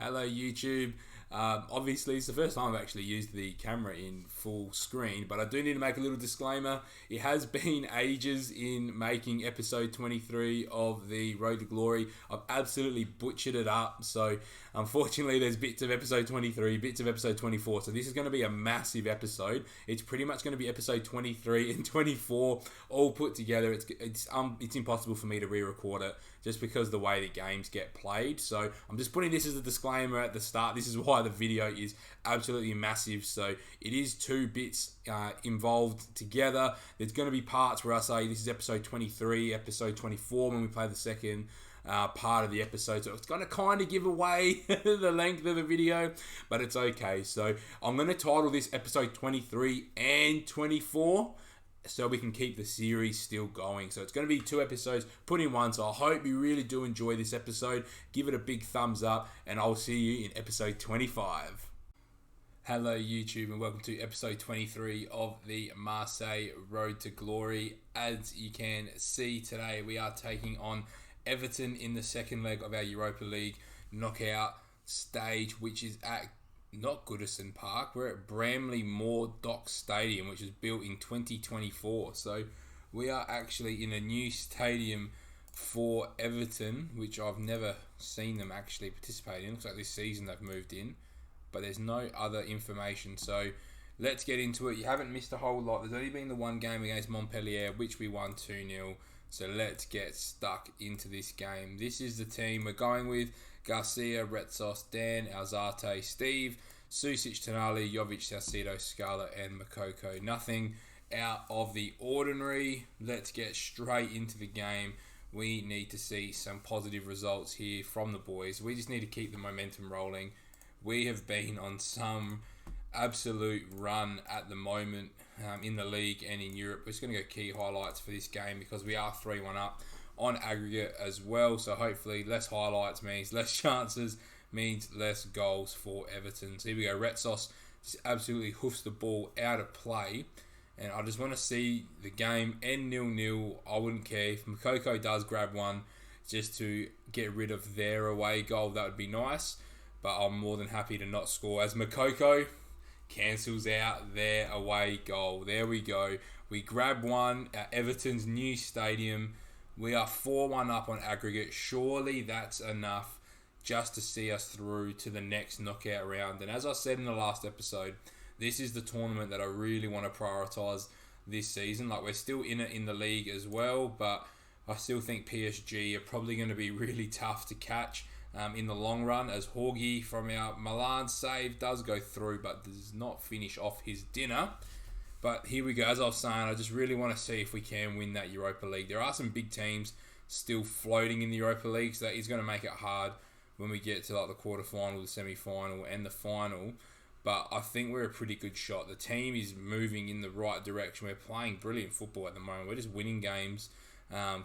Hello YouTube. Obviously it's the first time I've actually used the camera in full screen, but I do need to make a little disclaimer. It has been ages in making episode 23 of the Road to Glory. I've absolutely butchered it up, so unfortunately there's bits of episode 23, bits of episode 24, so this is going to be a massive episode. It's pretty much going to be episode 23 and 24 all put together. It's impossible for me to re-record it just because the way the games get played. So I'm just putting this as a disclaimer at the start. This is why the video is absolutely massive. So it is two bits involved together. There's going to be parts where I say this is episode 23, episode 24 when we play the second part of the episode, so it's going to kind of give away the length of the video, but it's okay. So I'm going to title this episode 23 and 24 so we can keep the series still going. So it's going to be two episodes put in one, so I hope you really do enjoy this episode. Give it a big thumbs up, and I'll see you in episode 25. Hello YouTube, and welcome to episode 23 of the Marseille Road to Glory. As you can see, today we are taking on Everton in the second leg of our Europa League knockout stage, which is at not Goodison Park. We're at Bramley Moore Dock Stadium, which was built in 2024. So we are actually in a new stadium for Everton, which I've never seen them actually participate in. Looks like this season they've moved in, but there's no other information. So let's get into it. You haven't missed a whole lot. There's only been the one game against Montpellier, which we won 2-0. So let's get stuck into this game. This is the team we're going with: Garcia, Retsos, Dan, Alzate, Steve, Susic, Tonali, Jovic, Salcido, Scala, and Makoko. Nothing out of the ordinary. Let's get straight into the game. We need to see some positive results here from the boys. We just need to keep the momentum rolling. We have been on some absolute run at the moment in the league and in Europe. We're just going to go key highlights for this game because we are 3-1 up on aggregate as well. So hopefully less highlights means less chances, means less goals for Everton. So here we go. Retsos just absolutely hoofs the ball out of play. And I just want to see the game end 0-0. I wouldn't care if Makoko does grab one just to get rid of their away goal. That would be nice. But I'm more than happy to not score as Makoko cancels out their away goal. There we go. We grab one at Everton's new stadium. We are 4-1 up on aggregate. Surely that's enough just to see us through to the next knockout round. And as I said in the last episode, this is the tournament that I really want to prioritise this season. Like, we're still in it in the league as well, but I still think PSG are probably going to be really tough to catch in the long run, as Haughey from our Milan save does go through but does not finish off his dinner. But here we go. As I was saying, I just really want to see if we can win that Europa League. There are some big teams still floating in the Europa League, so that is going to make it hard when we get to like the quarterfinal, the semi-final and the final. But I think we're a pretty good shot. The team is moving in the right direction. We're playing brilliant football at the moment. We're just winning games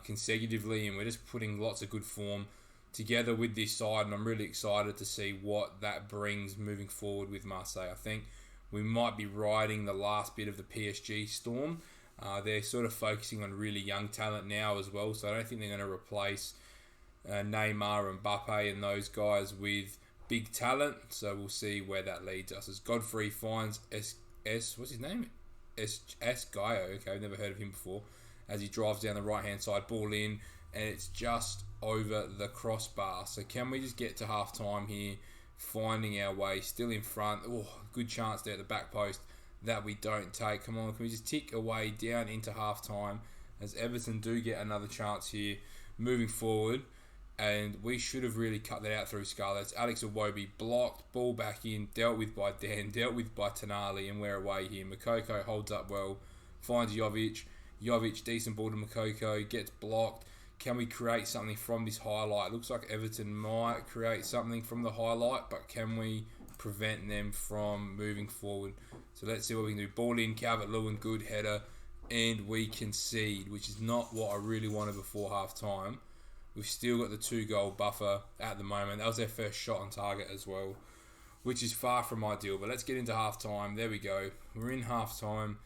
consecutively, and we're just putting lots of good form together with this side, and I'm really excited to see what that brings moving forward with Marseille. I think we might be riding the last bit of the PSG storm. They're sort of focusing on really young talent now as well, so I don't think they're going to replace Neymar and Mbappe and those guys with big talent. So we'll see where that leads us. As Godfrey finds what's his name? S Gaio. Okay, I've never heard of him before. As he drives down the right hand side, ball in, and it's just over the crossbar. So can we just get to half time here, finding our way, still in front? Oh, good chance there at the back post that we don't take. Come on, can we just tick away down into half time, as Everton do get another chance here moving forward, and we should have really cut that out through Scala. It's Alex Iwobi blocked, ball back in, dealt with by Dan, dealt with by Tonali, and we're away here. Makoko holds up well, finds Jovic, decent ball to Makoko, gets blocked. Can we create something from this highlight? Looks like Everton might create something from the highlight, but can we prevent them from moving forward? So let's see what we can do. Ball in, Calvert-Lewin, good header, and we concede, which is not what I really wanted before half time. We've still got the 2-goal buffer at the moment. That was their first shot on target as well, which is far from ideal. But let's get into half time. There we go. We're in half time.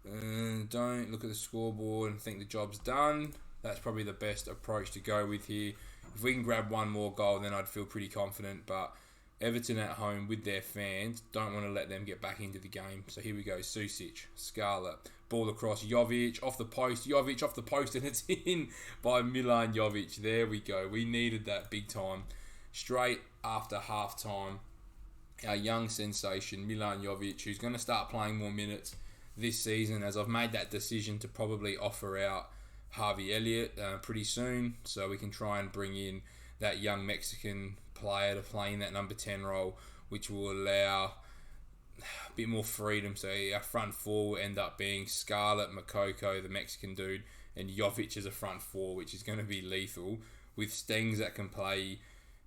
Don't look at the scoreboard and think the job's done. That's probably the best approach to go with here. If we can grab one more goal, then I'd feel pretty confident. But Everton at home with their fans. Don't want to let them get back into the game. So here we go. Susic, Scarlett, ball across, Jovic, off the post, Jovic off the post, and it's in by Milan Jovic. There we go. We needed that big time. Straight after half time, our young sensation, Milan Jovic, who's going to start playing more minutes this season, as I've made that decision to probably offer out Harvey Elliott pretty soon, so we can try and bring in that young Mexican player to play in that number 10 role, which will allow a bit more freedom. So our front four will end up being Scarlett, Makoko, the Mexican dude, and Jovic as a front four, which is going to be lethal, with Stengs that can play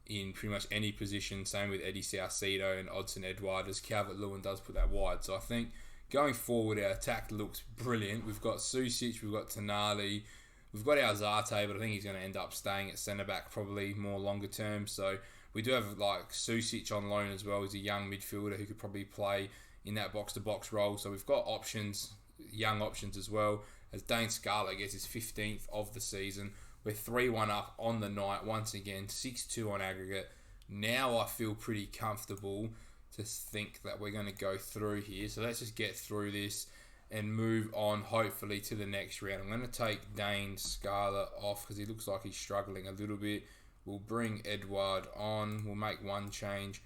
in pretty much any position. Same with Eddie Saucedo and Odsonne Edouard, as Calvert-Lewin does put that wide. So I think going forward, our attack looks brilliant. We've got Susic, we've got Tonali, we've got our Zarte, but I think he's going to end up staying at centre-back probably more longer term. So we do have like Susic on loan as well. He's a young midfielder who could probably play in that box-to-box role. So we've got options, young options as well, as Dane Scarlett gets his 15th of the season. We're 3-1 up on the night once again, 6-2 on aggregate. Now I feel pretty comfortable to think that we're going to go through here. So let's just get through this and move on, hopefully, to the next round. I'm going to take Dane Scarlett off because he looks like he's struggling a little bit. We'll bring Edouard on. We'll make one change.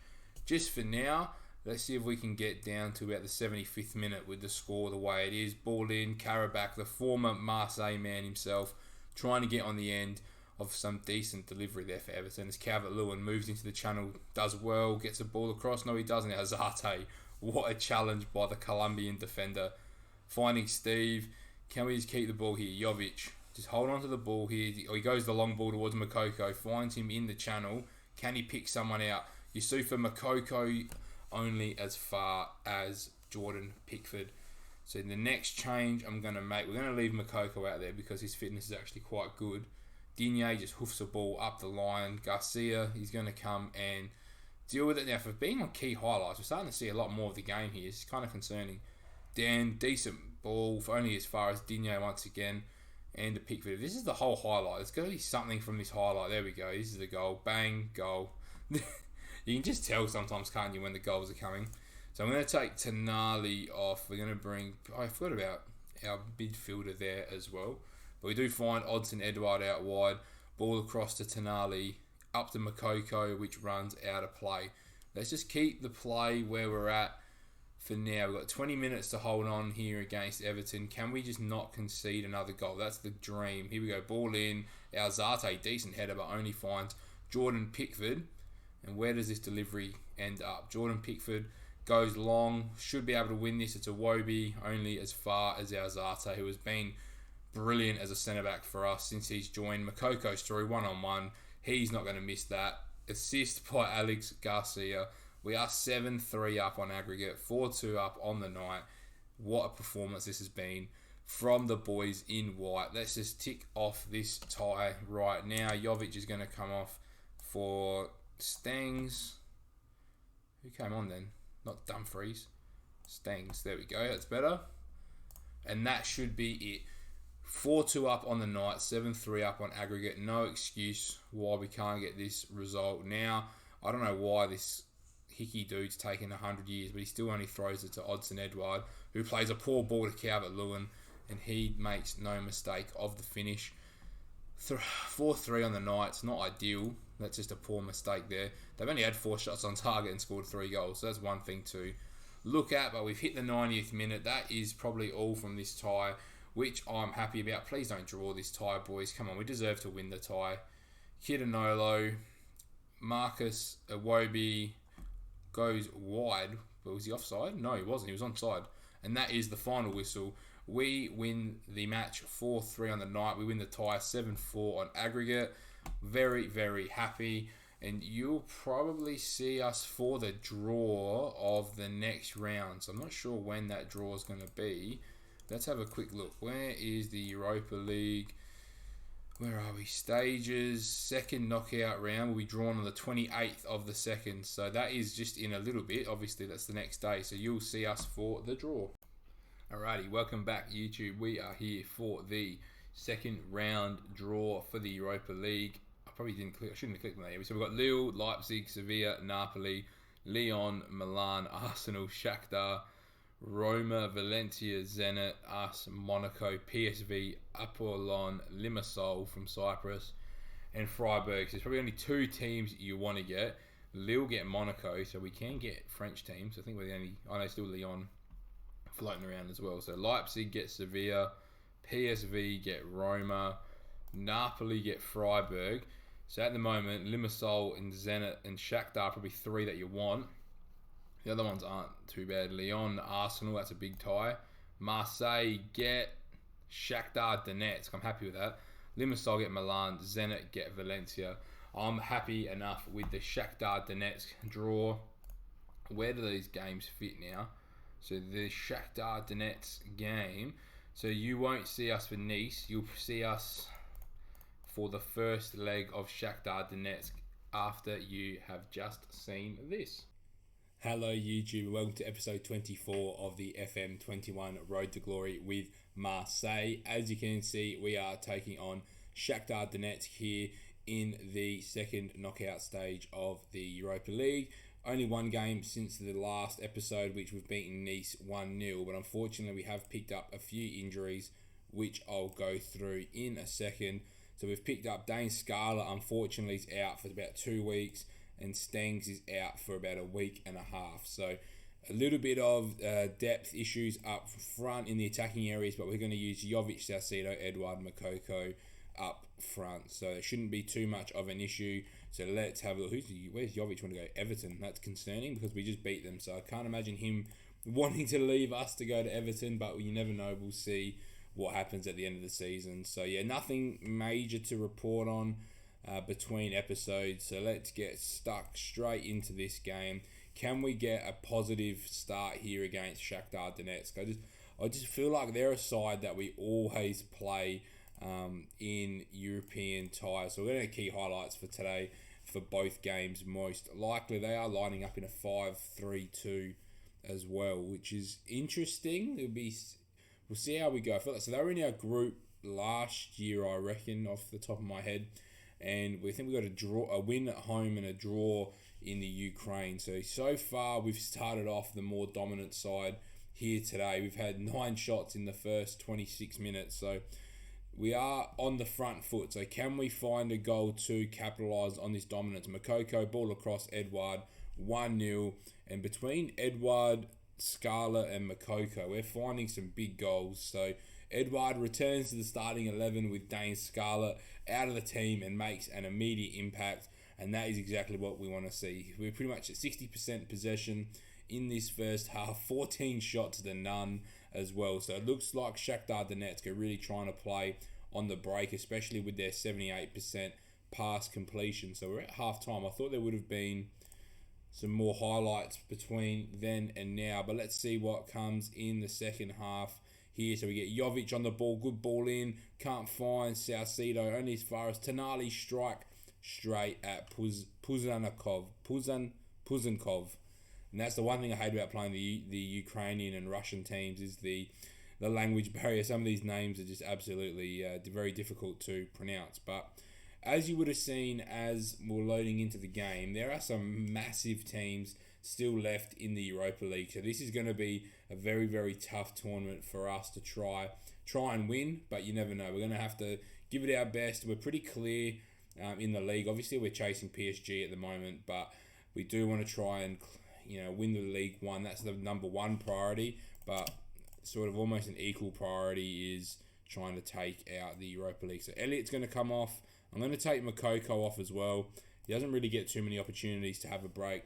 Just for now, let's see if we can get down to about the 75th minute with the score the way it is. Ball in, Karabakh, the former Marseille man himself, trying to get on the end of some decent delivery there for Everton. As Calvert-Lewin moves into the channel, does well, gets a ball across. No, he doesn't. Azarte, what a challenge by the Colombian defender. Finding Steve. Can we just keep the ball here? Jovic, just hold on to the ball here. He goes the long ball towards Makoko, finds him in the channel. Can he pick someone out? Yusufa Makoko only as far as Jordan Pickford. So the next change I'm going to make, we're going to leave Makoko out there because his fitness is actually quite good. Digne just hoofs the ball up the line. Garcia, he's going to come and deal with it. Now, for being on key highlights, we're starting to see a lot more of the game here. It's kind of concerning. Dan, decent ball, for only as far as Digne once again. And a Pickford. This is the whole highlight. There's got to be something from this highlight. There we go. This is the goal. Bang, goal. You can just tell sometimes, can't you, when the goals are coming. So I'm going to take Tonali off. We're going to bring... I forgot about our midfielder there as well. But we do find Odsonne Edouard out wide. Ball across to Tonali. Up to Makoko, which runs out of play. Let's just keep the play where we're at for now. We've got 20 minutes to hold on here against Everton. Can we just not concede another goal? That's the dream. Here we go. Ball in. Our Zarte, decent header, but only finds Jordan Pickford. And where does this delivery end up? Jordan Pickford goes long, should be able to win this. It's a Wobie, only as far as our Zarte, who has been brilliant as a centre-back for us since he's joined. Makoko's through, one-on-one. He's not going to miss that. Assist by Alex Garcia. We are 7-3 up on aggregate, 4-2 up on the night. What a performance this has been from the boys in white. Let's just tick off this tie right now. Jovic is going to come off for Stengs. Who came on then? Not Dumfries. Stengs. There we go. That's better. And that should be it. 4-2 up on the night. 7-3 up on aggregate. No excuse why we can't get this result. Now, I don't know why this Hickey dude's taken 100 years, but he still only throws it to Odsonne Edouard, who plays a poor ball to Calvert-Lewin, and he makes no mistake of the finish. 4-3 on the night. It's not ideal. That's just a poor mistake there. They've only had 4 shots on target and scored 3 goals. So that's one thing to look at. But we've hit the 90th minute. That is probably all from this tie, which I'm happy about. Please don't draw this tie, boys. Come on, we deserve to win the tie. Kitanolo, Marcus Iwobi goes wide. But was he offside? No, he wasn't. He was onside. And that is the final whistle. We win the match 4-3 on the night. We win the tie 7-4 on aggregate. Very, very happy. And you'll probably see us for the draw of the next round. So I'm not sure when that draw is going to be. Let's have a quick look. Where is the Europa League? Where are we? Stages. Second knockout round will be drawn on the 28th of the 2nd. So that is just in a little bit. Obviously, that's the next day. So you'll see us for the draw. Alrighty, welcome back, YouTube. We are here for the second round draw for the Europa League. I probably didn't click. I shouldn't have clicked on that yet. So we've got Lille, Leipzig, Sevilla, Napoli, Lyon, Milan, Arsenal, Shakhtar, Roma, Valencia, Zenit, AS, Monaco, PSV, Apollon, Limassol from Cyprus, and Freiburg. So there's probably only 2 teams you want to get. Lille get Monaco, so we can get French teams. I think we're the only... I know still Lyon floating around as well. So Leipzig get Sevilla, PSV get Roma, Napoli get Freiburg. So at the moment, Limassol and Zenit and Shakhtar are probably 3 that you want. The other ones aren't too bad. Lyon, Arsenal, that's a big tie. Marseille get Shakhtar Donetsk. I'm happy with that. Limassol get Milan, Zenit get Valencia. I'm happy enough with the Shakhtar Donetsk draw. Where do these games fit now? So the Shakhtar Donetsk game. So you won't see us for Nice. You'll see us for the first leg of Shakhtar Donetsk after you have just seen this. Hello YouTube, welcome to episode 24 of the FM21 Road to Glory with Marseille. As you can see, we are taking on Shakhtar Donetsk here in the second knockout stage of the Europa League. Only one game since the last episode, which we've beaten Nice 1-0, but unfortunately we have picked up a few injuries, which I'll go through in a second. So we've picked up Dane Scala, unfortunately is out for about 2 weeks, and Stengs is out for about a week and a half. So a little bit of depth issues up front in the attacking areas, but we're going to use Jovic, Salcido, Edouard, Moukoko up front. So it shouldn't be too much of an issue. So let's have a look. Where's Jovic want to go? Everton. That's concerning because we just beat them. So I can't imagine him wanting to leave us to go to Everton, but you never know. We'll see what happens at the end of the season. So yeah, nothing major to report on between episodes. So let's get stuck straight into this game. Can we get a positive start here against Shakhtar Donetsk? I just feel like they're a side that we always play in European ties. So we're going to key highlights for today for both games. Most likely they are lining up in a 5-3-2 as well, which is interesting. We'll see how we go. I feel like, so they were in our group last year, I reckon, off the top of my head, and we think we got a win at home and a draw in the Ukraine. So far we've started off the more dominant side here today. We've had 9 shots in the first 26 minutes, so we are on the front foot. So can we find a goal to capitalise on this dominance? Moukoko, ball across Edouard, 1-0. And between Edouard, Scala and Moukoko, we're finding some big goals. So Edouard returns to the starting 11 with Dane Scala out of the team and makes an immediate impact. And that is exactly what we want to see. We're pretty much at 60% possession in this first half, 14 shots to none as well. So it looks like Shakhtar Donetsk are really trying to play on the break, especially with their 78% pass completion. So we're at half time. I thought there would have been some more highlights between then and now, but let's see what comes in the second half here. So we get Jovic on the ball, good ball in, can't find Salcido, only as far as Tonali strike straight at Puzankov. And that's the one thing I hate about playing the Ukrainian and Russian teams is the language barrier. Some of these names are just absolutely very difficult to pronounce. But as you would have seen as we're loading into the game, there are some massive teams still left in the Europa League. So this is going to be a very, very tough tournament for us to try and win. But you never know. We're going to have to give it our best. We're pretty clear in the league. Obviously, we're chasing PSG at the moment, but we do want to try and win the League One. That's the number one priority, but sort of almost an equal priority is trying to take out the Europa League. So Elliott's going to come off. I'm going to take Moukoko off as well. He doesn't really get too many opportunities to have a break.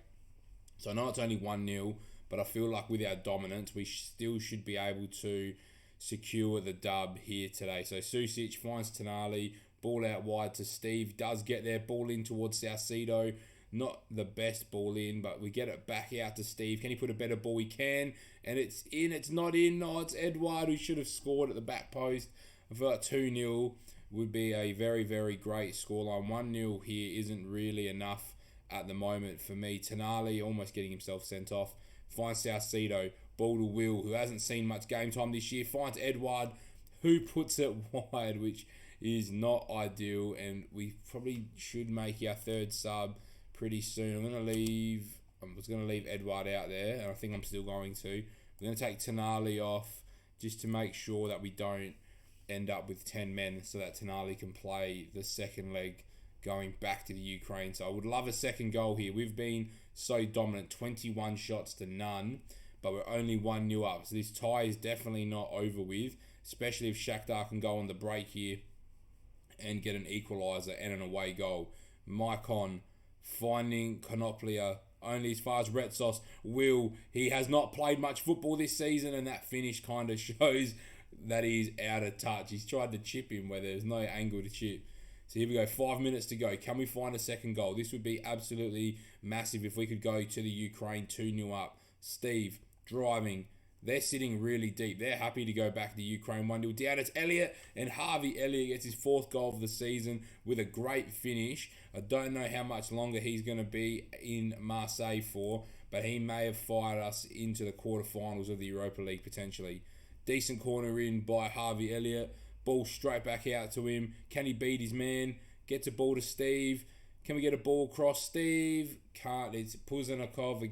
So I know it's only 1-0, but I feel like with our dominance, we still should be able to secure the dub here today. So Susic finds Tonali, ball out wide to Steve, does get there, ball in towards Salcido. Not the best ball in, but we get it back out to Steve. Can he put a better ball? He can, and it's in. It's not in. No, it's Edouard who should have scored at the back post. I feel like 2-0 would be a very, very great scoreline. 1-0 here isn't really enough at the moment for me. Tonali almost getting himself sent off. Finds Salcido, ball to Will, who hasn't seen much game time this year. Finds Edouard, who puts it wide, which is not ideal, and we probably should make our third sub pretty soon. I was going to leave Edouard out there, and I think I'm still going to. We're going to take Tonali off just to make sure that we don't end up with 10 men so that Tonali can play the second leg going back to the Ukraine. So I would love a second goal here. We've been so dominant, 21 shots to none, but we're only 1-0 up. So this tie is definitely not over with, especially if Shakhtar can go on the break here and get an equaliser and an away goal. Maicon finding Konoplia only as far as Retsos will. He has not played much football this season, and that finish kind of shows that he's out of touch. He's tried to chip him where there's no angle to chip. So here we go, 5 minutes to go. Can we find a second goal? This would be absolutely massive if we could go to the Ukraine 2-0 up. Steve driving. They're sitting really deep. They're happy to go back to Ukraine 1-0 down. It's Elliott, and Harvey Elliott gets his 4th goal of the season with a great finish. I don't know how much longer he's going to be in Marseille for, but he may have fired us into the quarterfinals of the Europa League potentially. Decent corner in by Harvey Elliott. Ball straight back out to him. Can he beat his man? Gets a ball to Steve. Can we get a ball across? Steve can't. It's Puzankov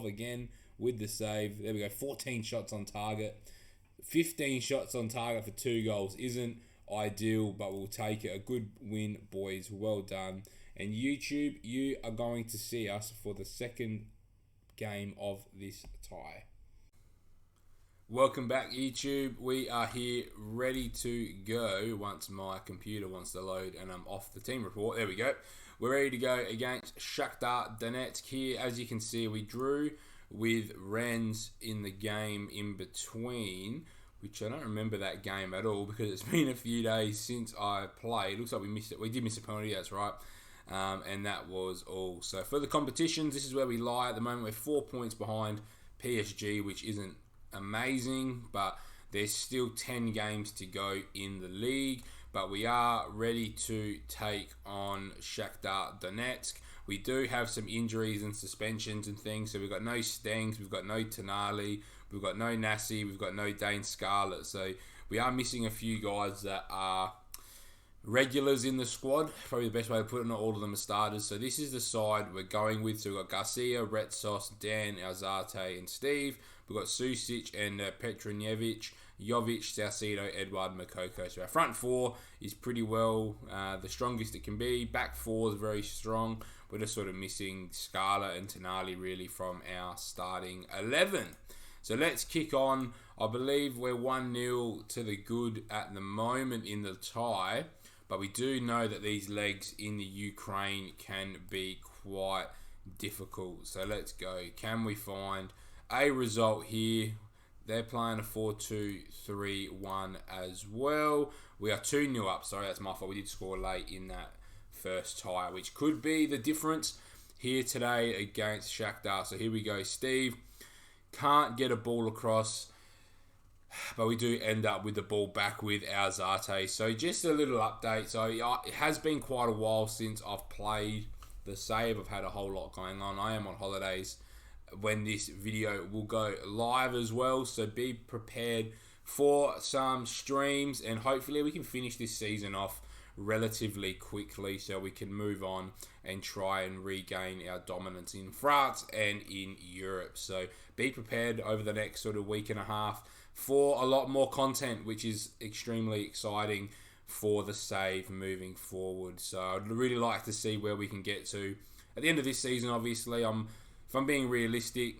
again with the save. There we go. 14 shots on target. 15 shots on target for 2 goals. Isn't ideal, but we'll take it. A good win, boys. Well done. And YouTube, you are going to see us for the second game of this tie. Welcome back, YouTube. We are here ready to go once my computer wants to load and I'm off the team report. There we go. We're ready to go against Shakhtar Donetsk here. As you can see, we drew with Rennes in the game in between, which I don't remember that game at all because it's been a few days since I played. Looks like we missed it. We did miss a penalty, that's right. And that was all. So for the competitions, this is where we lie at the moment. We're 4 points behind PSG, which isn't amazing, but there's still 10 games to go in the league. But we are ready to take on Shakhtar Donetsk. We do have some injuries and suspensions and things, so we've got no Stengs, we've got no Tonali, we've got no Nassi, we've got no Dane Scarlett. So we are missing a few guys that are regulars in the squad. Probably the best way to put it, not all of them are starters. So this is the side we're going with. So we've got Garcia, Retsos, Dan, Alzate and Steve. We've got Susic and Petronijevic, Jovic, Salcido, Edouard, Makoko. So our front 4 is pretty well the strongest it can be. Back 4 is very strong. We're just sort of missing Scala and Tonali really from our starting 11. So let's kick on. I believe we're 1-0 to the good at the moment in the tie. But we do know that these legs in the Ukraine can be quite difficult. So let's go. Can we find a result here? They're playing a 4-2-3-1 as well. We are 2-0 up. Sorry, that's my fault. We did score late in that first tie, which could be the difference here today against Shakhtar. So here we go. Steve can't get a ball across, but we do end up with the ball back with Alzate. So just a little update. So it has been quite a while since I've played the save. I've had a whole lot going on. I am on holidays when this video will go live as well, so be prepared for some streams, and hopefully we can finish this season off relatively quickly so we can move on and try and regain our dominance in France and in Europe. So be prepared over the next sort of week and a half for a lot more content, which is extremely exciting for the save moving forward. So I'd really like to see where we can get to at the end of this season. Obviously, if I'm being realistic,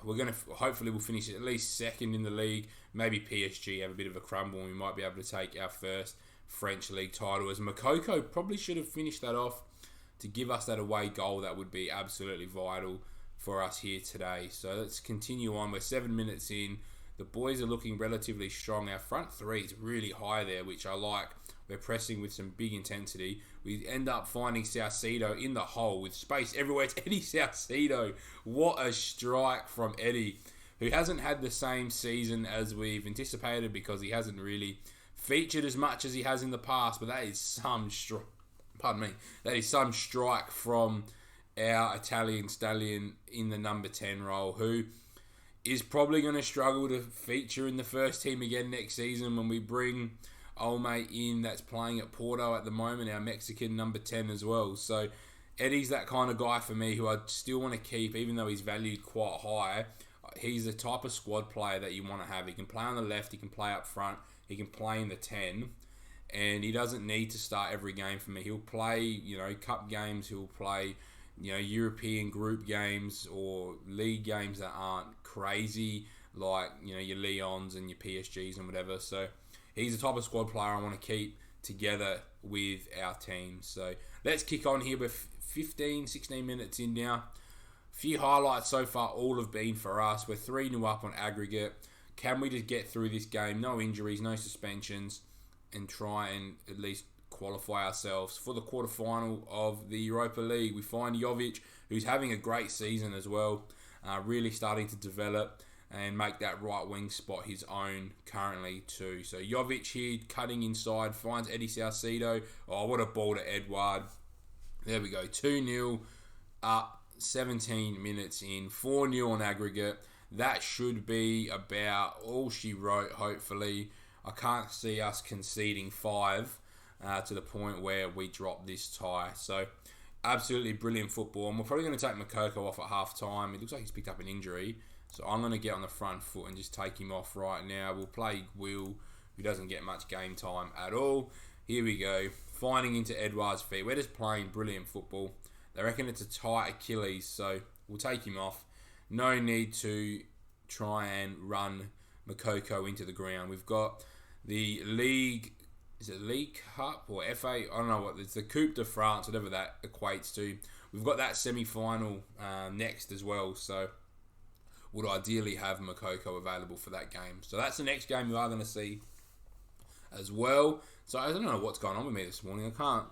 hopefully we'll finish at least second in the league. Maybe PSG have a bit of a crumble and we might be able to take our first French league title. As Makoko probably should have finished that off to give us that away goal. That would be absolutely vital for us here today. So let's continue on. We're 7 minutes in. The boys are looking relatively strong. Our front 3 is really high there, which I like. We're pressing with some big intensity. We end up finding Salcido in the hole with space everywhere. It's Eddie Salcido. What a strike from Eddie, who hasn't had the same season as we've anticipated because he hasn't really featured as much as he has in the past. But that is some strike. Pardon me. That is some strike from our Italian stallion in the number 10 role, who is probably going to struggle to feature in the first team again next season when we bring Olme in, that's playing at Porto at the moment, our Mexican number 10 as well. So Eddie's that kind of guy for me who I still want to keep, even though he's valued quite high. He's the type of squad player that you want to have. He can play on the left, he can play up front, he can play in the 10, and he doesn't need to start every game for me. He'll play, cup games, he'll play, European group games or league games that aren't crazy, like, your Leons and your PSGs and whatever. So he's the type of squad player I want to keep together with our team. So let's kick on here. We're 15, 16 minutes in now. Few highlights so far, all have been for us. We're 3-0 up on aggregate. Can we just get through this game? No injuries, no suspensions, and try and at least qualify ourselves for the quarterfinal of the Europa League. We find Jovic, who's having a great season as well, really starting to develop and make that right wing spot his own currently too. So Jovic here, cutting inside, finds Eddie Salcedo. Oh, what a ball to Edouard. There we go, 2-0 up. 17 minutes in, 4-0 on aggregate. That should be about all she wrote, hopefully. I can't see us conceding 5 to the point where we drop this tie. So, absolutely brilliant football. And we're probably going to take Moukoko off at half-time. It looks like he's picked up an injury. So, I'm going to get on the front foot and just take him off right now. We'll play Will, who doesn't get much game time at all. Here we go. Finding into Edouard's feet. We're just playing brilliant football. They reckon it's a tight Achilles, so we'll take him off. No need to try and run Moukoko into the ground. We've got the League, is it League Cup or FA? I don't know what, it's the Coupe de France, whatever that equates to. We've got that semi-final next as well, so would ideally have Moukoko available for that game. So that's the next game you are going to see as well. So I don't know what's going on with me this morning. I can't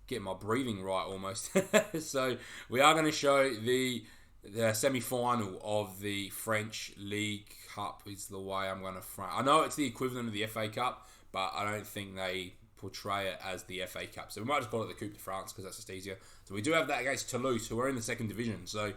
get my breathing right almost. So we are going to show the semi-final of the French League Cup is the way I'm going to frame. I know it's the equivalent of the FA Cup, but I don't think they portray it as the FA Cup. So we might just call it the Coupe de France because that's just easier. So we do have that against Toulouse, who are in the second division. So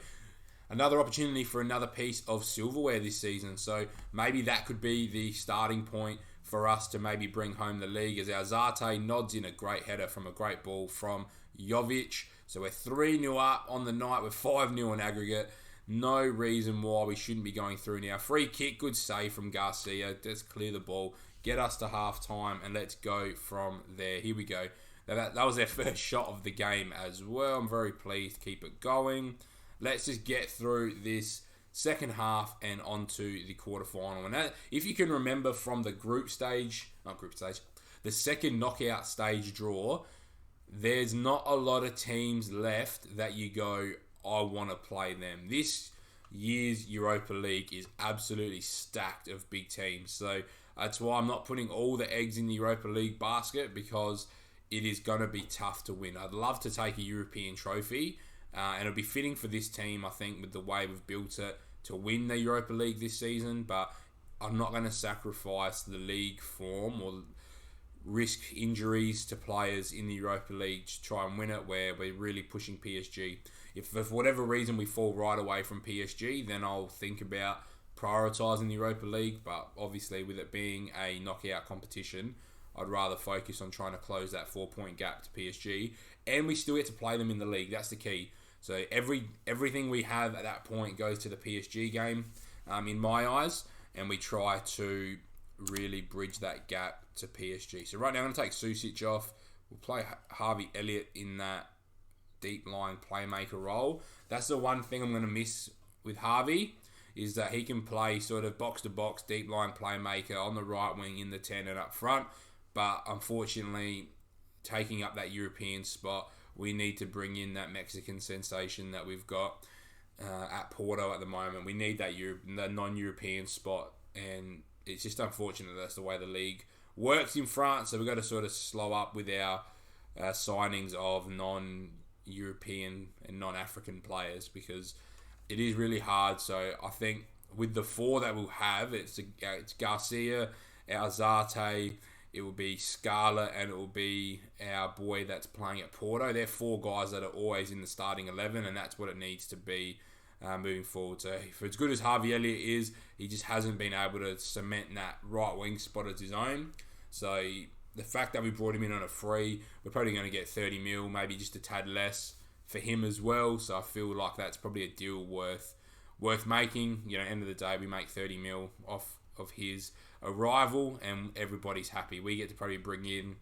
another opportunity for another piece of silverware this season. So maybe that could be the starting point for us to maybe bring home the league, as our Zarte nods in a great header from a great ball from Jovic. So we're 3-0 up on the night. We're 5-0 on aggregate. No reason why we shouldn't be going through now. Free kick, good save from Garcia. Let's clear the ball, get us to half time, and let's go from there. Here we go. Now that was their first shot of the game as well. I'm very pleased. Keep it going. Let's just get through this second half and onto the quarterfinal. And that, if you can remember from the the second knockout stage draw, there's not a lot of teams left that you go, I want to play them. This year's Europa League is absolutely stacked of big teams. So that's why I'm not putting all the eggs in the Europa League basket, because it is going to be tough to win. I'd love to take a European trophy, and it'll be fitting for this team, I think, with the way we've built it, to win the Europa League this season. But I'm not going to sacrifice the league form or risk injuries to players in the Europa League to try and win it, where we're really pushing PSG. If for whatever reason we fall right away from PSG, then I'll think about prioritising the Europa League. But obviously, with it being a knockout competition, I'd rather focus on trying to close that 4-point gap to PSG. And we still get to play them in the league. That's the key. So everything we have at that point goes to the PSG game, in my eyes, and we try to really bridge that gap to PSG. So right now I'm going to take Susic off. We'll play Harvey Elliott in that deep line playmaker role. That's the one thing I'm going to miss with Harvey, is that he can play sort of box-to-box, deep line playmaker on the right wing, in the 10 and up front. But unfortunately, taking up that European spot, we need to bring in that Mexican sensation that we've got at Porto at the moment. We need that non-European spot, and it's just unfortunate that's the way the league works in France. So we've got to sort of slow up with our signings of non-European and non-African players, because it is really hard. So I think with the 4 that we'll have, it's Garcia, our Zarte, it will be Scala, and it will be our boy that's playing at Porto. They're 4 guys that are always in the starting 11, and that's what it needs to be moving forward. So for as good as Harvey Elliott is, he just hasn't been able to cement that right wing spot as his own. So the fact that we brought him in on a free, we're probably going to get 30 mil, maybe just a tad less for him as well. So I feel like that's probably a deal worth making. End of the day, we make 30 mil off of his arrival, and everybody's happy. We get to probably bring in,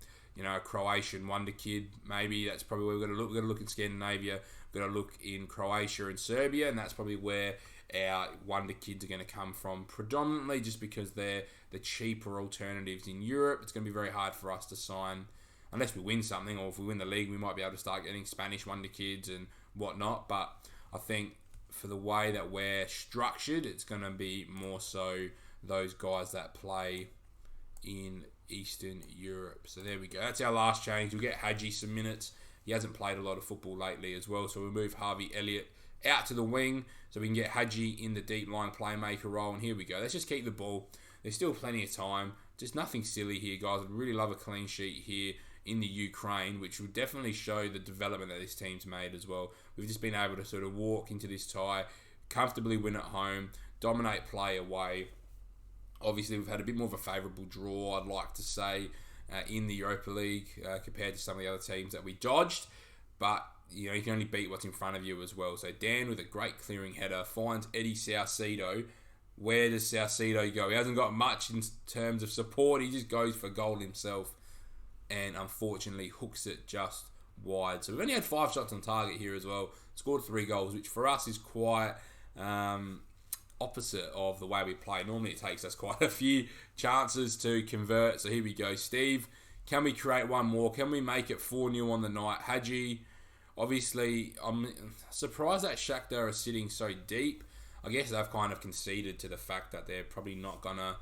a Croatian wonder kid. Maybe that's probably where we're going to look. We're going to look in Scandinavia. We're going to look in Croatia and Serbia, and that's probably where our wonder kids are going to come from predominantly, just because they're the cheaper alternatives in Europe. It's going to be very hard for us to sign unless we win something, or if we win the league, we might be able to start getting Spanish wonder kids and whatnot. But I think for the way that we're structured, it's going to be more so those guys that play in Eastern Europe. So there we go. That's our last change. We'll get Hadji some minutes. He hasn't played a lot of football lately as well, so we'll move Harvey Elliott out to the wing so we can get Hadji in the deep line playmaker role. And here we go. Let's just keep the ball. There's still plenty of time. Just nothing silly here, guys. I'd really love a clean sheet here in the Ukraine, which will definitely show the development that this team's made as well. We've just been able to sort of walk into this tie, comfortably win at home, dominate play away. Obviously, we've had a bit more of a favourable draw, I'd like to say, in the Europa League compared to some of the other teams that we dodged. But, you can only beat what's in front of you as well. So Dan with a great clearing header finds Eddie Saucedo. Where does Saucedo go? He hasn't got much in terms of support. He just goes for goal himself and unfortunately hooks it just wide. So we've only had 5 shots on target here as well. Scored 3 goals, which for us is quite opposite of the way we play. Normally it takes us quite a few chances to convert. So here we go. Steve, can we create one more? Can we make it 4-0 on the night? Hadji, obviously, I'm surprised that Shakhtar are sitting so deep. I guess they've kind of conceded to the fact that they're probably not going to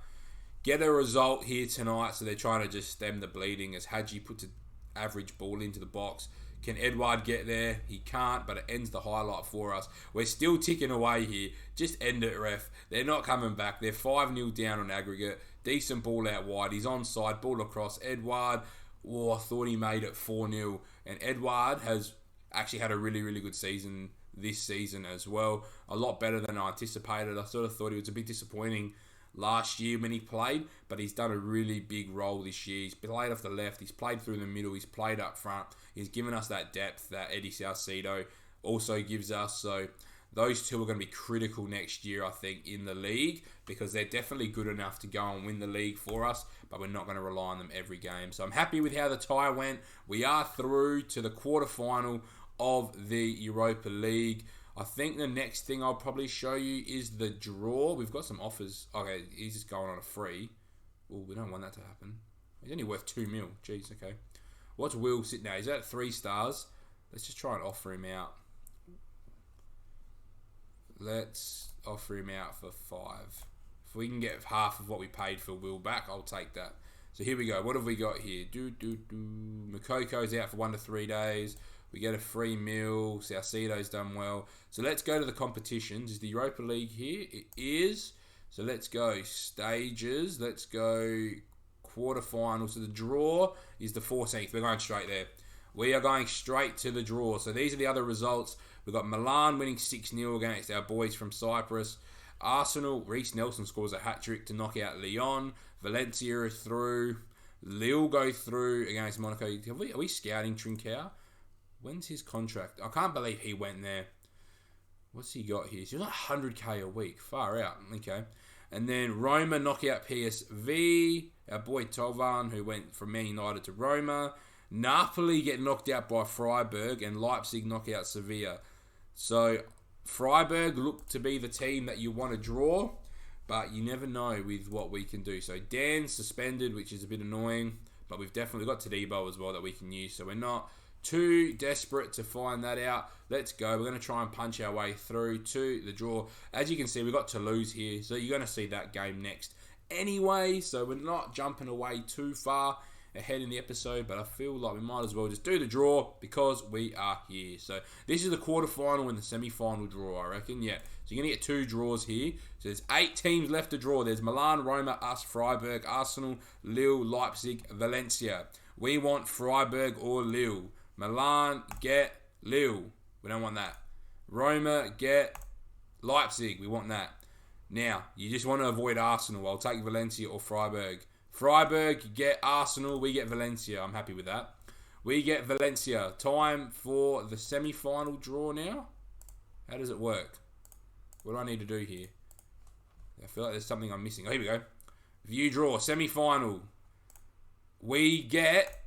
get a result here tonight. So they're trying to just stem the bleeding as Hadji puts an average ball into the box. Can Edouard get there? He can't, but it ends the highlight for us. We're still ticking away here. Just end it, ref. They're not coming back. They're 5-0 down on aggregate. Decent ball out wide. He's onside. Ball across. Edouard. I thought he made it 4-0. And Edouard has actually had a really, really good season this season as well. A lot better than I anticipated. I sort of thought he was a bit disappointing last year when he played, but he's done a really big role this year. He's played off the left, he's played through the middle, he's played up front. He's given us that depth that Eddie Saucedo also gives us. So those two are going to be critical next year, I think, in the league, because they're definitely good enough to go and win the league for us, but we're not going to rely on them every game. So I'm happy with how the tie went. We are through to the quarterfinal of the Europa League. I think the next thing I'll probably show you is the draw. We've got some offers. Okay, he's just going on a free. Oh, we don't want that to happen. He's only worth 2 mil. Jeez, okay. What's Will sitting now? He's at 3 stars. Let's just try and offer him out. Let's offer him out for 5. If we can get half of what we paid for Will back, I'll take that. So here we go. What have we got here? Mokoko's out for 1 to 3 days. We get a free meal. Saucedo's done well. So let's go to the competitions. Is the Europa League here? It is. So let's go stages. Let's go quarterfinals. So the draw is the 14th. We're going straight there. We are going straight to the draw. So these are the other results. We've got Milan winning 6-0 against our boys from Cyprus. Arsenal, Reece Nelson scores a hat-trick to knock out Lyon. Valencia are through. Lille go through against Monaco. Are we scouting Trincao? When's his contract? I can't believe he went there. What's he got here? He's like 100k a week. Far out. Okay. And then Roma knock out PSV. Our boy Tovan, who went from Man United to Roma. Napoli get knocked out by Freiburg. And Leipzig knock out Sevilla. So Freiburg look to be the team that you want to draw. But you never know with what we can do. So Dan's suspended, which is a bit annoying. But we've definitely got Todibo as well that we can use. So we're not too desperate to find that out. Let's go. We're going to try and punch our way through to the draw. As you can see, we've got Toulouse here, so you're going to see that game next anyway, so we're not jumping away too far ahead in the episode, but I feel like we might as well just do the draw because we are here. So this is the quarterfinal and the semi-final draw, I reckon. Yeah, so you're going to get 2 draws here. So there's 8 teams left to draw. There's Milan, Roma, us, Freiburg, Arsenal, Lille, Leipzig, Valencia. We want Freiburg or Lille. Milan, get Lille. We don't want that. Roma, get Leipzig, we want that. Now, you just want to avoid Arsenal. I'll take Valencia or Freiburg. Freiburg get Arsenal, we get Valencia. I'm happy with that. We get Valencia. Time for the semi-final draw now. How does it work? What do I need to do here? I feel like there's something I'm missing. Oh, here we go. View draw, semi-final. We get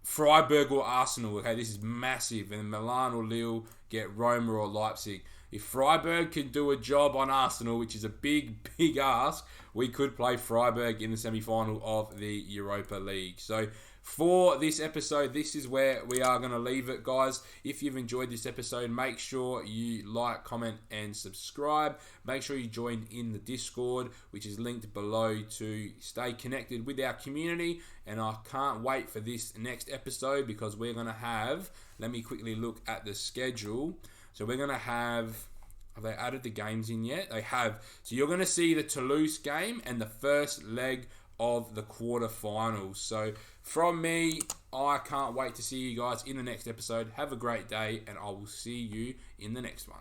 Freiburg or Arsenal. Okay, this is massive. And Milan or Lille get Roma or Leipzig. If Freiburg can do a job on Arsenal, which is a big, big ask, we could play Freiburg in the semi-final of the Europa League. So for this episode, this is where we are going to leave it, guys. If you've enjoyed this episode, make sure you like, comment, and subscribe. Make sure you join in the Discord, which is linked below, to stay connected with our community. And I can't wait for this next episode because we're going to have... Let me quickly look at the schedule. So we're going to have they added the games in yet? They have. So you're going to see the Toulouse game and the first leg of the quarterfinals. So from me, I can't wait to see you guys in the next episode. Have a great day, and I will see you in the next one.